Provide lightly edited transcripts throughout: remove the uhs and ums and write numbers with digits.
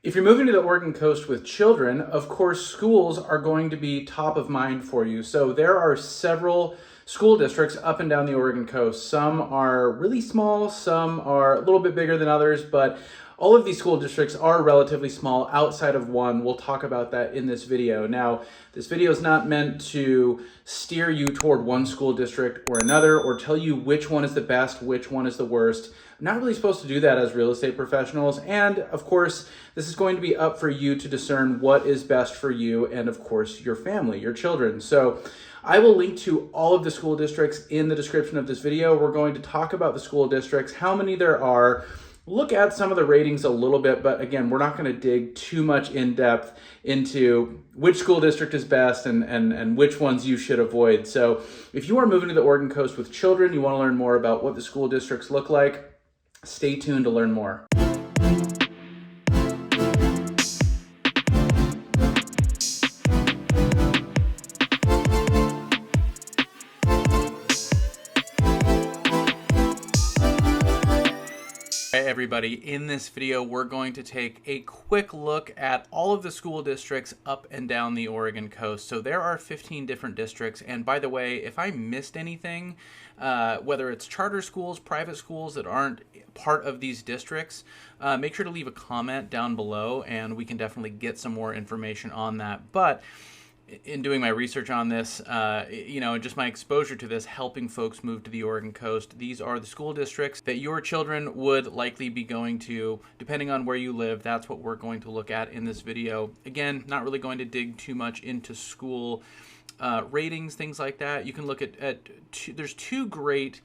If you're moving to the Oregon coast with children, of course, schools are going to be top of mind for you. So there are several school districts up and down the Oregon coast. Some are really small, some are a little bit bigger than others, but all of these school districts are relatively small outside of one. We'll talk about that in this video. Now, this video is not meant to steer you toward one school district or another or tell you which one is the best, which one is the worst. I'm not really supposed to do that as real estate professionals. And of course, this is going to be up for you to discern what is best for you and of course your family, your children. So I will link to all of the school districts in the description of this video. We're going to talk about the school districts, how many there are, look at some of the ratings a little bit, but again, we're not going to dig too much in depth into which school district is best and which ones you should avoid. So if you are moving to the Oregon coast with children, you want to learn more about what the school districts look like, stay tuned to learn more. Hey everybody, in this video we're going to take a quick look at all of the school districts up and down the Oregon coast. So there are 15 different districts, and by the way, if I missed anything, whether it's charter schools, private schools that aren't part of these districts, make sure to leave a comment down below and we can definitely get some more information on that. But in doing my research on this, and just my exposure to this, helping folks move to the Oregon coast, these are the school districts that your children would likely be going to, depending on where you live. That's what we're going to look at in this video. Again, not really going to dig too much into school ratings, things like that. You can look at there's two great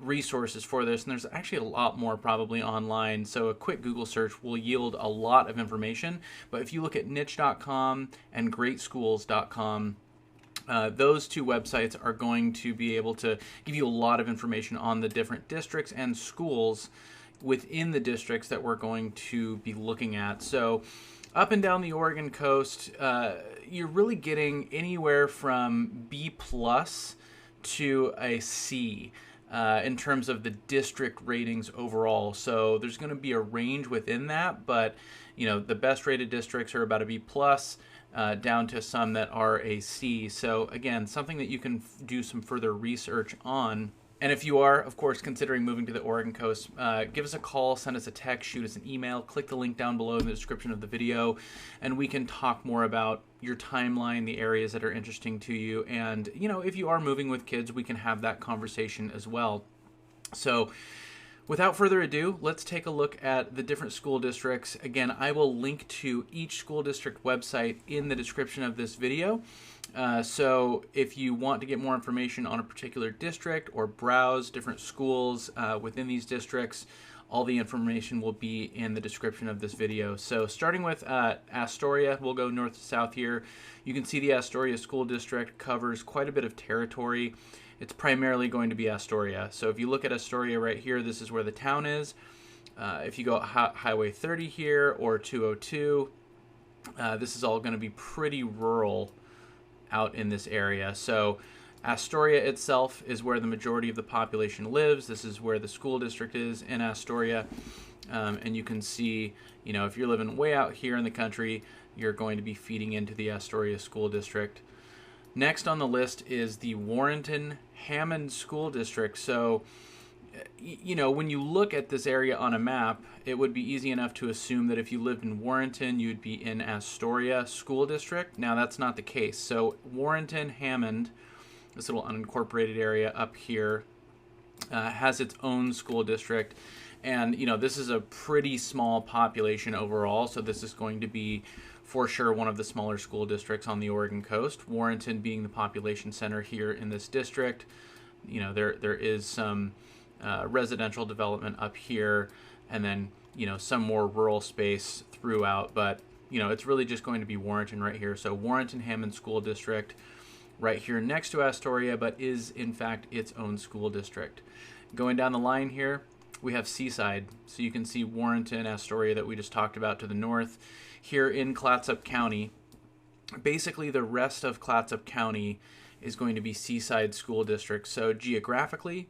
resources for this, and there's actually a lot more probably online, so a quick Google search will yield a lot of information. But if you look at niche.com and greatschools.com, those two websites are going to be able to give you a lot of information on the different districts and schools within the districts that we're going to be looking at. So up and down the Oregon coast, you're really getting anywhere from B plus to a C in terms of the district ratings overall. So there's going to be a range within that, but the best rated districts are about a B plus, down to some that are a C. So again, something that you can do some further research on. And if you are, of course, considering moving to the Oregon coast, give us a call, send us a text, shoot us an email, click the link down below in the description of the video, and we can talk more about your timeline, the areas that are interesting to you. And, if you are moving with kids, we can have that conversation as well. So without further ado, let's take a look at the different school districts. Again, I will link to each school district website in the description of this video. So if you want to get more information on a particular district or browse different schools within these districts, all the information will be in the description of this video. So starting with Astoria, we'll go north to south here. You can see the Astoria School District covers quite a bit of territory. It's primarily going to be Astoria. So if you look at Astoria right here, this is where the town is. If you go Highway 30 here or 202, this is all going to be pretty rural out in this area. So Astoria itself is where the majority of the population lives. This is where the school district is in Astoria. And you can see, if you're living way out here in the country, you're going to be feeding into the Astoria School District. Next on the list is the Warrenton-Hammond School District. So, when you look at this area on a map, it would be easy enough to assume that if you lived in Warrenton, you'd be in Astoria School District. Now, that's not the case. So, Warrenton-Hammond, this little unincorporated area up here, has its own school district. And, this is a pretty small population overall, so this is going to be for sure one of the smaller school districts on the Oregon coast. Warrenton being the population center here in this district. There is some residential development up here, and then some more rural space throughout, but it's really just going to be Warrenton right here. So Warrenton-Hammond School District right here next to Astoria, but is in fact its own school district. Going down the line here, we have Seaside. So you can see Warrenton, Astoria that we just talked about to the north. Here in Clatsop County, basically the rest of Clatsop County is going to be Seaside School District. So geographically,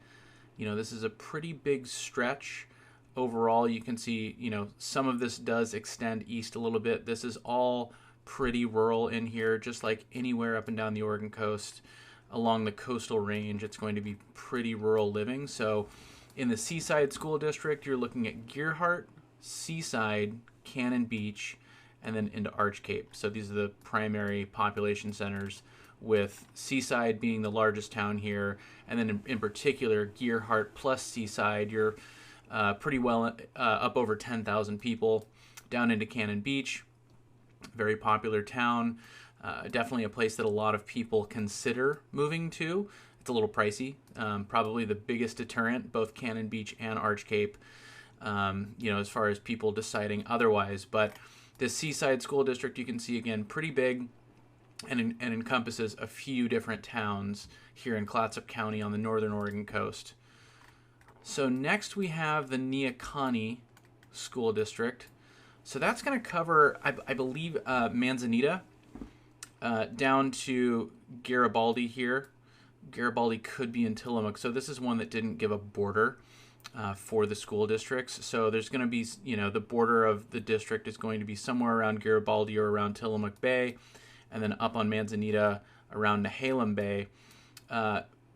this is a pretty big stretch overall, you can see, some of this does extend east a little bit. This is all pretty rural in here, just like anywhere up and down the Oregon coast. Along the coastal range, it's going to be pretty rural living. So in the Seaside School District, you're looking at Gearhart, Seaside, Cannon Beach, and then into Arch Cape. So these are the primary population centers, with Seaside being the largest town here, and then in particular Gearhart plus Seaside, you're pretty well up over 10,000 people. Down into Cannon Beach, very popular town, definitely a place that a lot of people consider moving to. It's a little pricey, probably the biggest deterrent, both Cannon Beach and Arch Cape, as far as people deciding otherwise. But this Seaside School District, you can see again, pretty big, and encompasses a few different towns here in Clatsop County on the northern Oregon coast. So next we have the Neahkahnie School District. So that's going to cover, I believe, Manzanita down to Garibaldi here. Garibaldi could be in Tillamook. So this is one that didn't give a border for the school districts. So there's going to be, the border of the district is going to be somewhere around Garibaldi or around Tillamook Bay, and then up on Manzanita around Nehalem Bay.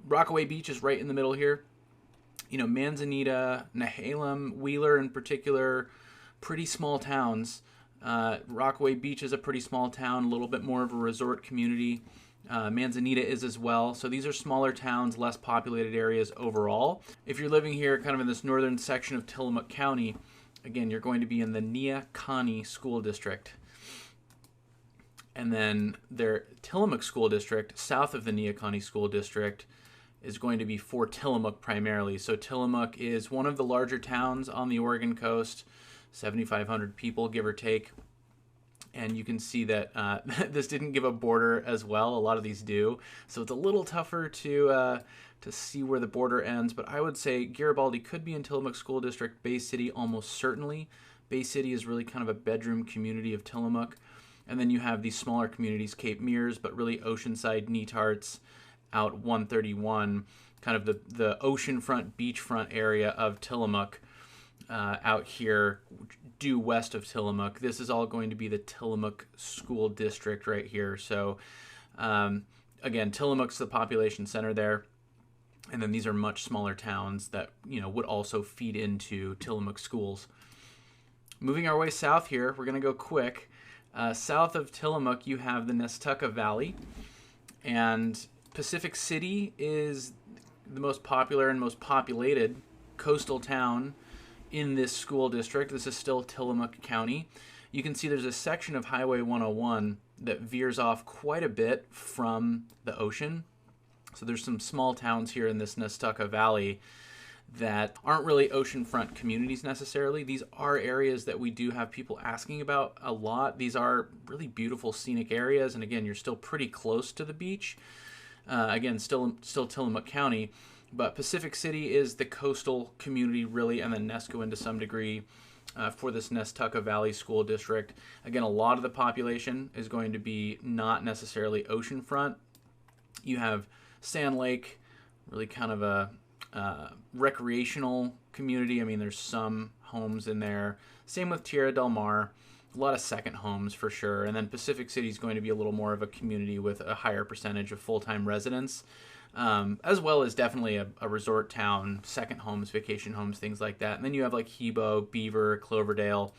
Rockaway Beach is right in the middle here. Manzanita, Nehalem, Wheeler in particular, pretty small towns. Rockaway Beach is a pretty small town, a little bit more of a resort community. Manzanita is as well. So these are smaller towns, less populated areas overall. If you're living here kind of in this northern section of Tillamook County, again, you're going to be in the Neahkahnie School District. And then their Tillamook School District, south of the Neahkahnie School District, is going to be for Tillamook primarily. So Tillamook is one of the larger towns on the Oregon coast, 7,500 people, give or take. And you can see that this didn't give a border as well. A lot of these do. So it's a little tougher to see where the border ends. But I would say Garibaldi could be in Tillamook School District. Bay City almost certainly. Bay City is really kind of a bedroom community of Tillamook. And then you have these smaller communities, Cape Mears, but really Oceanside, Netarts, out 131, kind of the oceanfront, beachfront area of Tillamook, out here due west of Tillamook. This is all going to be the Tillamook School District right here. So again, Tillamook's the population center there. And then these are much smaller towns that, would also feed into Tillamook schools. Moving our way south here, we're going to go quick. South of Tillamook, you have the Nestucca Valley, and Pacific City is the most popular and most populated coastal town in this school district. This is still Tillamook County. You can see there's a section of Highway 101 that veers off quite a bit from the ocean. So there's some small towns here in this Nestucca Valley that aren't really oceanfront communities necessarily. These are areas that we do have people asking about a lot. These are really beautiful scenic areas, and again, you're still pretty close to the beach. Again, still Tillamook County, but Pacific City is the coastal community really, and then Nescoin to some degree for this Nestucca Valley School District. Again, a lot of the population is going to be not necessarily oceanfront. You have Sand Lake, really kind of a recreational community. I mean, there's some homes in there. Same with Tierra del Mar. A lot of second homes for sure. And then Pacific City is going to be a little more of a community with a higher percentage of full-time residents, as well as definitely a resort town, second homes, vacation homes, things like that. And then you have like Hebo, Beaver, Cloverdale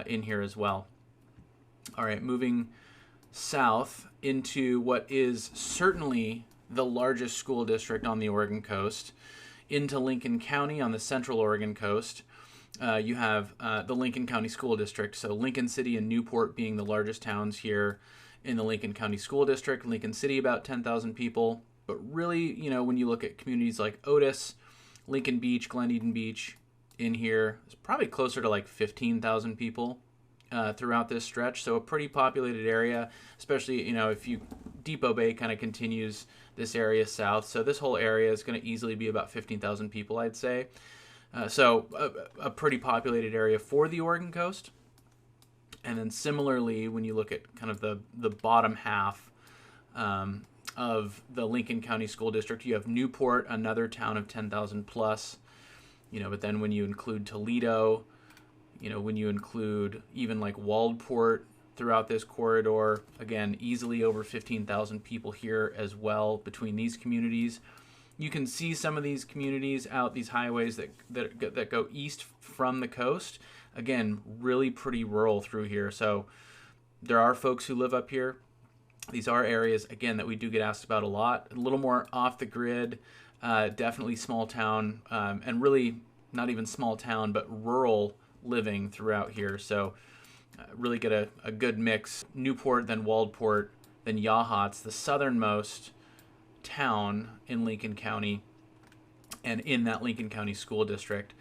in here as well. All right, moving south into what is certainly the largest school district on the Oregon coast, into Lincoln County on the central Oregon coast. You have the Lincoln County School District, so Lincoln City and Newport being the largest towns here in the Lincoln County School District. Lincoln City, about 10,000 people. But really, when you look at communities like Otis, Lincoln Beach, Glen Eden Beach in here, it's probably closer to like 15,000 people throughout this stretch. So a pretty populated area, especially, if Depot Bay kind of continues this area south. So this whole area is going to easily be about 15,000 people, I'd say. So a pretty populated area for the Oregon coast. And then similarly, when you look at kind of the bottom half of the Lincoln County School District, you have Newport, another town of 10,000 plus. But then when you include Toledo, when you include even like Waldport throughout this corridor, again, easily over 15,000 people here as well between these communities. You can see some of these communities out these highways that go east from the coast. Again, really pretty rural through here. So there are folks who live up here. These are areas, again, that we do get asked about a lot. A little more off the grid, definitely small town, and really not even small town, but rural living throughout here. So really get a good mix. Newport, then Waldport, then Yachats, the southernmost town in Lincoln County and in that Lincoln County school district.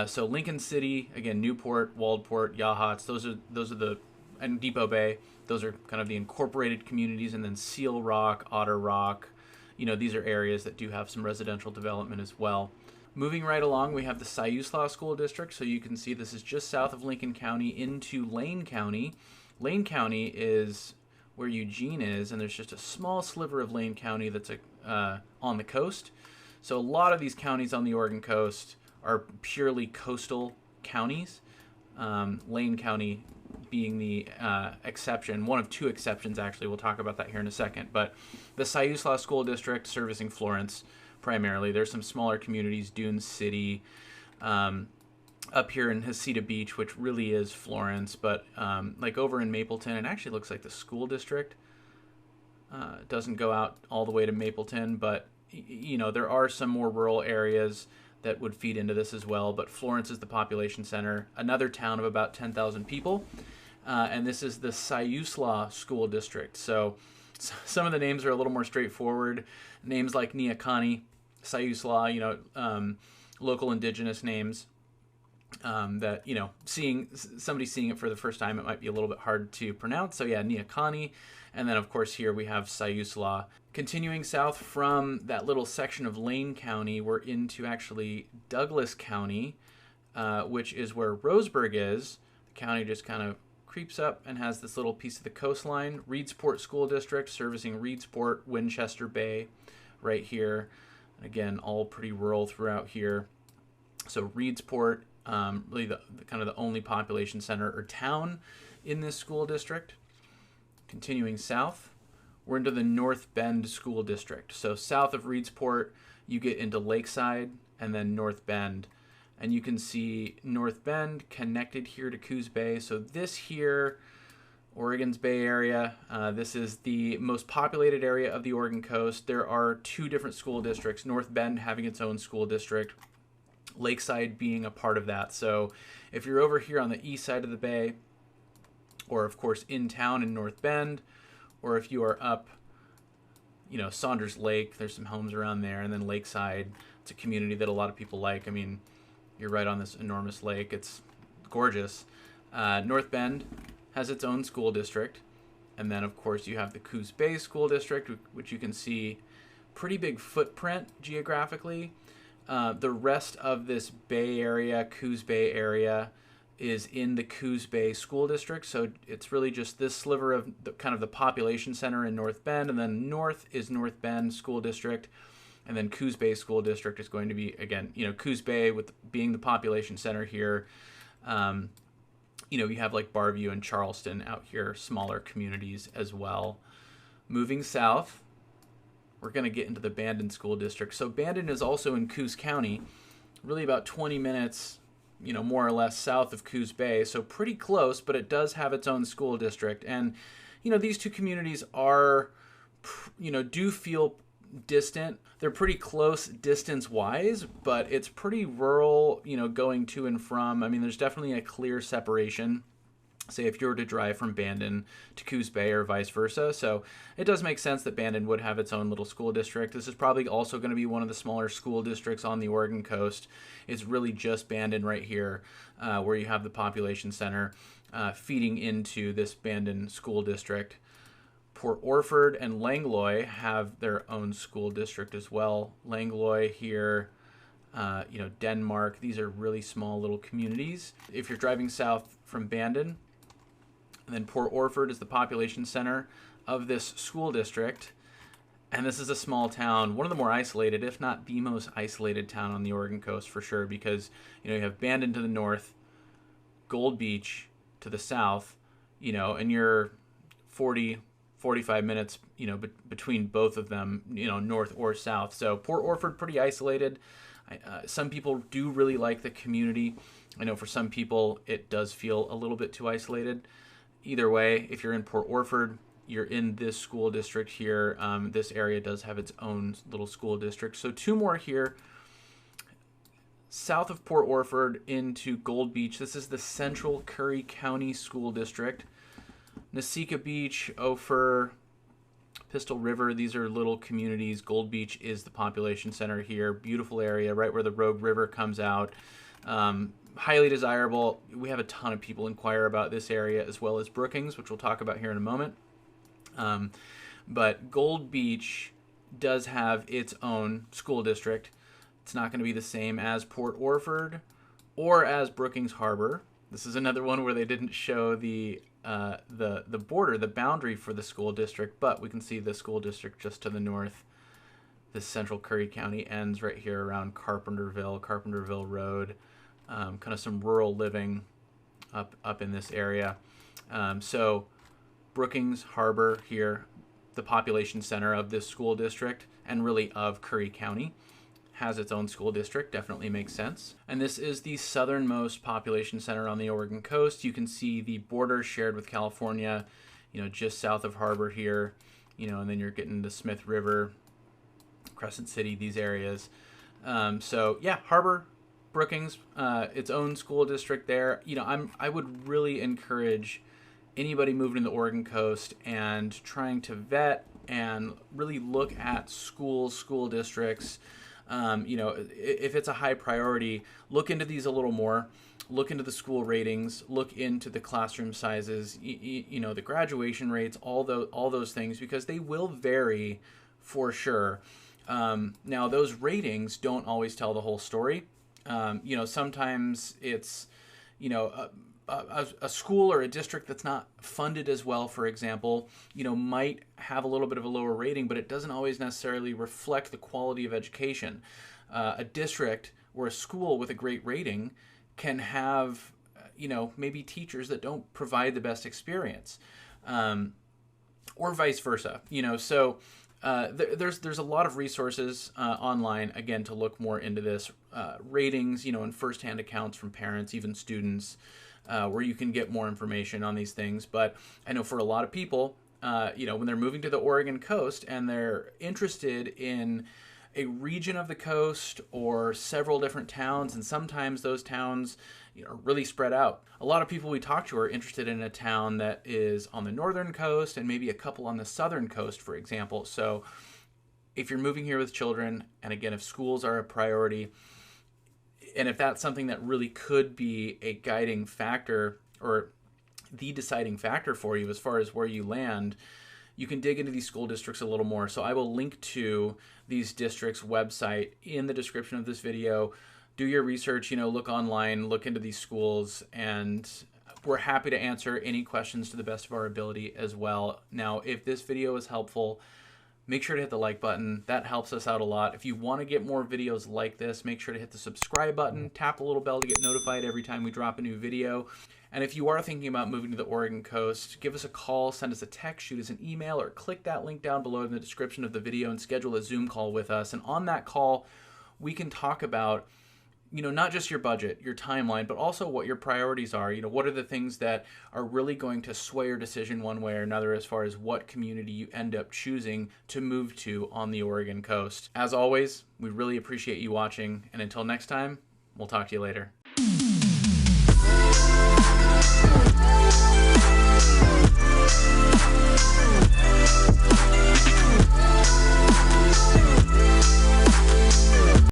So Lincoln City, again, Newport, Waldport, Yachats, those are the, and Depot Bay, those are kind of the incorporated communities. And then Seal Rock, Otter Rock, these are areas that do have some residential development as well. Moving right along, we have the Siuslaw School District. So you can see this is just south of Lincoln County into Lane County. Lane County is where Eugene is, and there's just a small sliver of Lane County that's on the coast. So a lot of these counties on the Oregon coast are purely coastal counties. Lane County being the exception, one of two exceptions actually. We'll talk about that here in a second. But the Siuslaw School District servicing Florence primarily. There's some smaller communities, Dune City, up here in Heceta Beach, which really is Florence, but like over in Mapleton, it actually looks like the school district doesn't go out all the way to Mapleton, but there are some more rural areas that would feed into this as well. But Florence is the population center, another town of about 10,000 people, and this is the Siuslaw School District. So some of the names are a little more straightforward. Names like Neocani, Siuslaw, local indigenous names. That somebody seeing it for the first time, it might be a little bit hard to pronounce. So yeah, Neocani, and then of course here we have Siuslaw. Continuing south from that little section of Lane County, we're into actually Douglas County, which is where Roseburg is. The county just kind of creeps up and has this little piece of the coastline. Reedsport School District servicing Reedsport, Winchester Bay, right here. Again, all pretty rural throughout here. So Reedsport. Really the kind of the only population center or town in this school district. Continuing south, we're into the North Bend School District. So south of Reedsport, you get into Lakeside and then North Bend. And you can see North Bend connected here to Coos Bay. So this here, Oregon's Bay Area, this is the most populated area of the Oregon coast. There are two different school districts, North Bend having its own school district, Lakeside being a part of that. So if you're over here on the east side of the bay, or of course in town in North Bend, or if you are up, Saunders Lake, there's some homes around there, and then Lakeside, it's a community that a lot of people like. I mean, you're right on this enormous lake. It's gorgeous. North Bend has its own school district, and then of course you have the Coos Bay School District, which you can see pretty big footprint geographically. The rest of this Bay Area, Coos Bay area, is in the Coos Bay School District. So it's really just this sliver of kind of the population center in North Bend, and then north is North Bend School District, and then Coos Bay School District is going to be, again, Coos Bay with being the population center here. You have like Barview and Charleston out here, smaller communities as well. Moving south, we're going to get into the Bandon School District. So Bandon is also in Coos County, really about 20 minutes, more or less south of Coos Bay. So pretty close, but it does have its own school district. And, these two communities are, do feel distant. They're pretty close distance-wise, but it's pretty rural, going to and from. I mean, there's definitely a clear separation. Say if you were to drive from Bandon to Coos Bay or vice versa. So it does make sense that Bandon would have its own little school district. This is probably also going to be one of the smaller school districts on the Oregon coast. It's really just Bandon right here, where you have the population center feeding into this Bandon school district. Port Orford and Langlois have their own school district as well. Langlois here, Denmark. These are really small little communities. If you're driving south from Bandon, and then Port Orford is the population center of this school district. And this is a small town, one of the more isolated, if not the most isolated town on the Oregon coast for sure, because you have Bandon to the north, Gold Beach to the south, and you're 45 minutes, between both of them, north or south. So Port Orford, pretty isolated. Some people do really like the community. I know for some people it does feel a little bit too isolated. Either way, if you're in Port Orford, you're in this school district here. This area does have its own little school district. So 2 more here. South of Port Orford into Gold Beach. This is the Central Curry County School District. Nasika Beach, Ophir, Pistol River, these are little communities. Gold Beach is the population center here. Beautiful area, right where the Rogue River comes out. Highly desirable. We have a ton of people inquire about this area, as well as Brookings, which we'll talk about here in a moment. But Gold Beach does have its own school district. It's not going to be the same as Port Orford or as Brookings Harbor. This is another one where they didn't show the border, the boundary for the school district, but we can see the school district just to the north. This Central Curry County ends right here around Carpenterville Road. Kind of some rural living up in this area. So Brookings Harbor here, the population center of this school district and really of Curry County, has its own school district. Definitely makes sense. And this is the southernmost population center on the Oregon coast. You can see the border shared with California, just south of Harbor here, and then you're getting the Smith River, Crescent City, these areas. So yeah, Harbor, Brookings, its own school district there. I would really encourage anybody moving to the Oregon coast and trying to vet and really look at school districts. If it's a high priority, look into these a little more. Look into the school ratings. Look into the classroom sizes. The graduation rates. All those things, because they will vary for sure. Now those ratings don't always tell the whole story. Sometimes it's a school or a district that's not funded as well, for example, might have a little bit of a lower rating, but it doesn't always necessarily reflect the quality of education. A district or a school with a great rating can have, maybe teachers that don't provide the best experience, or vice versa. So there's a lot of resources online, again, to look more into this. Ratings, and firsthand accounts from parents, even students, where you can get more information on these things. But I know for a lot of people, when they're moving to the Oregon coast and they're interested in a region of the coast or several different towns, and sometimes those towns are really spread out. A lot of people we talk to are interested in a town that is on the northern coast and maybe a couple on the southern coast, for example. So if you're moving here with children, and again, if schools are a priority, and if that's something that really could be a guiding factor or the deciding factor for you as far as where you land, you can dig into these school districts a little more. So I will link to these districts' website in the description of this video. Do your research, look online, look into these schools, and we're happy to answer any questions to the best of our ability as well. Now, if this video is helpful, make sure to hit the like button. That helps us out a lot. If you want to get more videos like this, make sure to hit the subscribe button, tap the little bell to get notified every time we drop a new video. And if you are thinking about moving to the Oregon coast, give us a call, send us a text, shoot us an email, or click that link down below in the description of the video and schedule a Zoom call with us. And on that call, we can talk about, not just your budget, your timeline, but also what your priorities are. What are the things that are really going to sway your decision one way or another as far as what community you end up choosing to move to on the Oregon coast. As always, we really appreciate you watching, and until next time, we'll talk to you later.